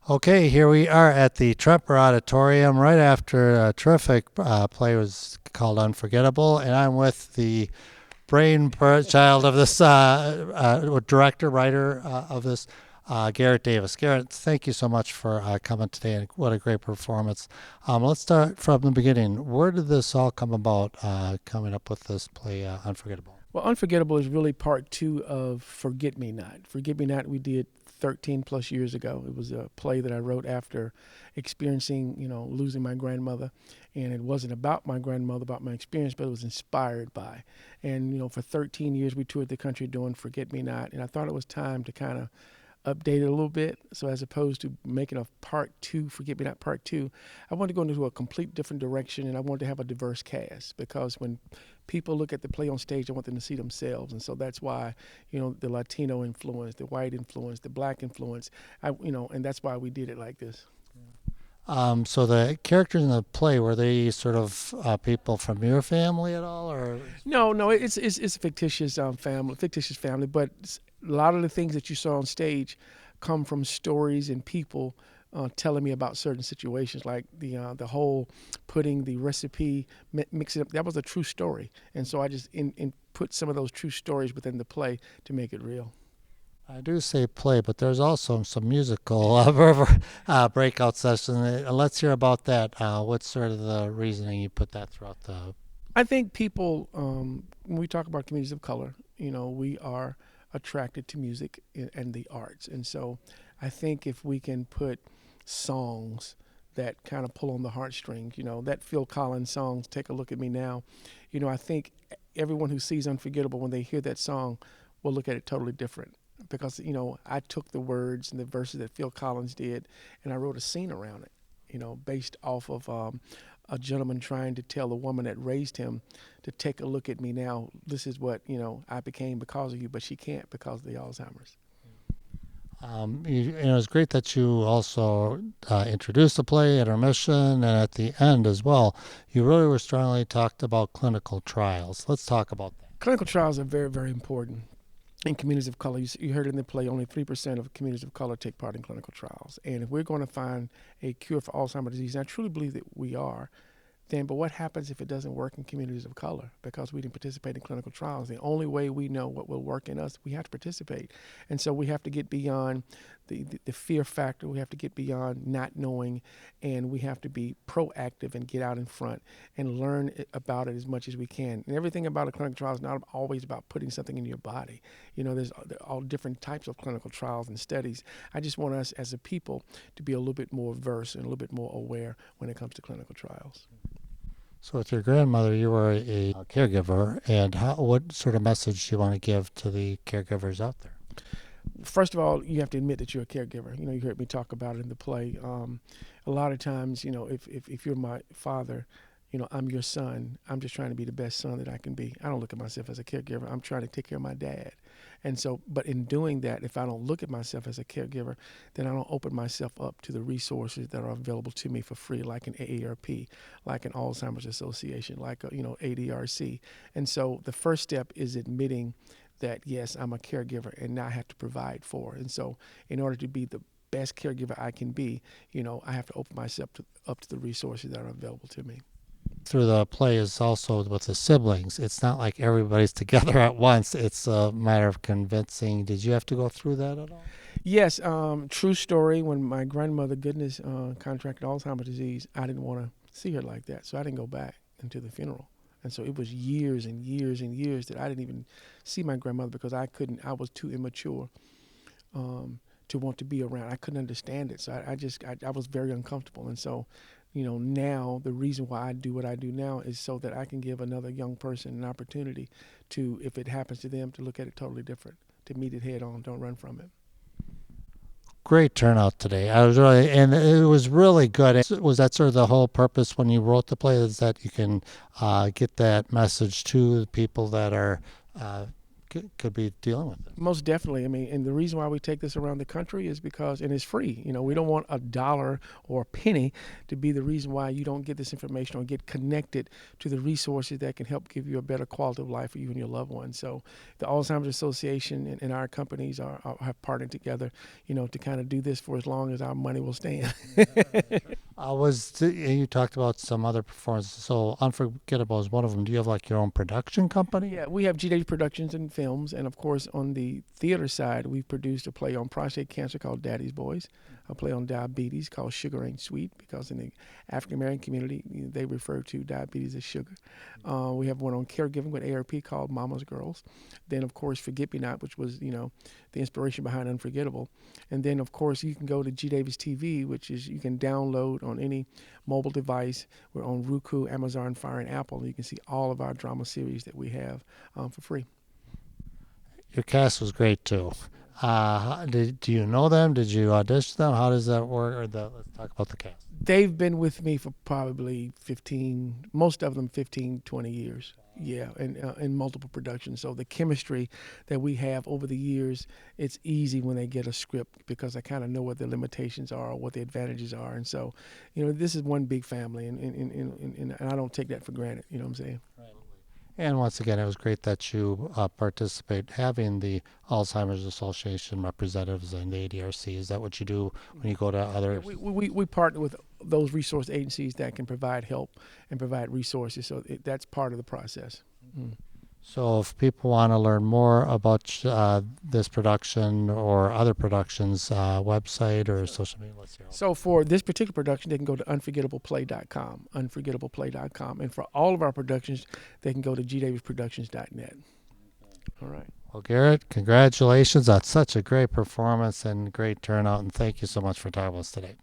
Okay, here we are at the Tremper Auditorium right after a terrific play was called Unforgettable, and I'm with the child of this director, writer of this, Garrett Davis. Garrett, thank you so much for coming today, and what a great performance. Let's start from the beginning. Where did this all come about, coming up with this play, Unforgettable? Well, Unforgettable is really part two of Forget Me Not. Forget Me Not we did 13 plus years ago. It was a play that I wrote after experiencing, losing my grandmother. And it wasn't about my grandmother, about my experience, but it was inspired by. And, for 13 years we toured the country doing Forget Me Not. And I thought it was time to kind of update it a little bit. So as opposed to making a part two, Forget Me Not part two, I wanted to go into a complete different direction, and I wanted to have a diverse cast, because when people look at the play on stage, I want them to see themselves. And so that's why, the Latino influence, the white influence, the black influence, and that's why we did it like this. So the characters in the play, were they sort of people from your family at all, or? No, it's a fictitious family, but a lot of the things that you saw on stage come from stories and people telling me about certain situations, like the whole putting the recipe, mixing up. That was a true story, and so I just put some of those true stories within the play to make it real. I do say play, but there's also some musical breakout sessions. Let's hear about that. What's sort of the reasoning you put that throughout the? I think people, when we talk about communities of color, we are attracted to music and the arts. And so I think if we can put songs that kind of pull on the heartstrings, that Phil Collins song, Take a Look at Me Now, I think everyone who sees Unforgettable, when they hear that song, will look at it totally different. Because, I took the words and the verses that Phil Collins did, and I wrote a scene around it, based off of a gentleman trying to tell the woman that raised him to take a look at me now. This is what, I became because of you, but she can't because of the Alzheimer's. It's great that you also introduced the play, intermission, and at the end as well. You really were strongly talked about clinical trials. Let's talk about that. Clinical trials are very, very important in communities of color. You heard in the play, only 3% of communities of color take part in clinical trials. And if we're going to find a cure for Alzheimer's disease, and I truly believe that we are, but what happens if it doesn't work in communities of color? Because we didn't participate in clinical trials. The only way we know what will work in us, we have to participate. And so we have to get beyond the fear factor. We have to get beyond not knowing, and we have to be proactive and get out in front and learn about it as much as we can. And everything about a clinical trial is not always about putting something in your body. There's all different types of clinical trials and studies. I just want us as a people to be a little bit more versed and a little bit more aware when it comes to clinical trials. So with your grandmother, you were a caregiver, and what sort of message do you want to give to the caregivers out there? First of all, you have to admit that you're a caregiver. You heard me talk about it in the play. A lot of times, if you're my father, I'm your son. I'm just trying to be the best son that I can be. I don't look at myself as a caregiver. I'm trying to take care of my dad. And so, but in doing that, if I don't look at myself as a caregiver, then I don't open myself up to the resources that are available to me for free, like an AARP, like an Alzheimer's Association, like ADRC. And so the first step is admitting that, yes, I'm a caregiver and now I have to provide for. And so in order to be the best caregiver I can be, I have to open myself up to the resources that are available to me. Through the play is also with the siblings. It's not like everybody's together at once. It's a matter of convincing. Did you have to go through that at all? Yes, true story. When my grandmother, goodness, contracted Alzheimer's disease, I didn't want to see her like that, so I didn't go back into the funeral. And so it was years and years and years that I didn't even see my grandmother, because I was too immature to want to be around. I couldn't understand it, so I was very uncomfortable. And so, now the reason why I do what I do now is so that I can give another young person an opportunity to, if it happens to them, to look at it totally different, to meet it head on, don't run from it. Great turnout today. And it was really good. Was that sort of the whole purpose when you wrote the play, is that you can get that message to the people that are could be dealing with this. Most definitely. I mean, and the reason why we take this around the country is because, and it's free. You know, we don't want a dollar or a penny to be the reason why you don't get this information or get connected to the resources that can help give you a better quality of life for you and your loved ones. So, the Alzheimer's Association and our companies have partnered together, you know, to kind of do this for as long as our money will stand. You talked about some other performances. So Unforgettable is one of them. Do you have like your own production company? Yeah, we have GW Productions and Films, and of course, on the theater side, we've produced a play on prostate cancer called Daddy's Boys, a play on diabetes called Sugar Ain't Sweet, because in the African American community, they refer to diabetes as sugar. We have one on caregiving with ARP called Mama's Girls. Then, of course, Forget Me Not, which was, you know, the inspiration behind Unforgettable. And then, of course, you can go to G Davis TV, which is you can download on any mobile device. We're on Roku, Amazon Fire, and Apple. And you can see all of our drama series that we have for free. Your cast was great too. Do you know them? Did you audition them? How does that work? Let's talk about the cast. They've been with me for probably 15, most of them 15, 20 years. Yeah, and in multiple productions. So the chemistry that we have over the years, it's easy when they get a script because I kind of know what the limitations are, what the advantages are. And so, you know, this is one big family, and I don't take that for granted. You know what I'm saying? Right. And once again, it was great that you participate, having the Alzheimer's Association representatives and the ADRC. Is that what you do when you go to other? We partner with those resource agencies that can provide help and provide resources. So that's part of the process. Mm. So if people want to learn more about this production or other productions, website or social media, let's hear. So for this particular production, they can go to unforgettableplay.com, unforgettableplay.com. And for all of our productions, they can go to gdavisproductions.net. All right. Well, Garrett, congratulations on such a great performance and great turnout, and thank you so much for talking with us today.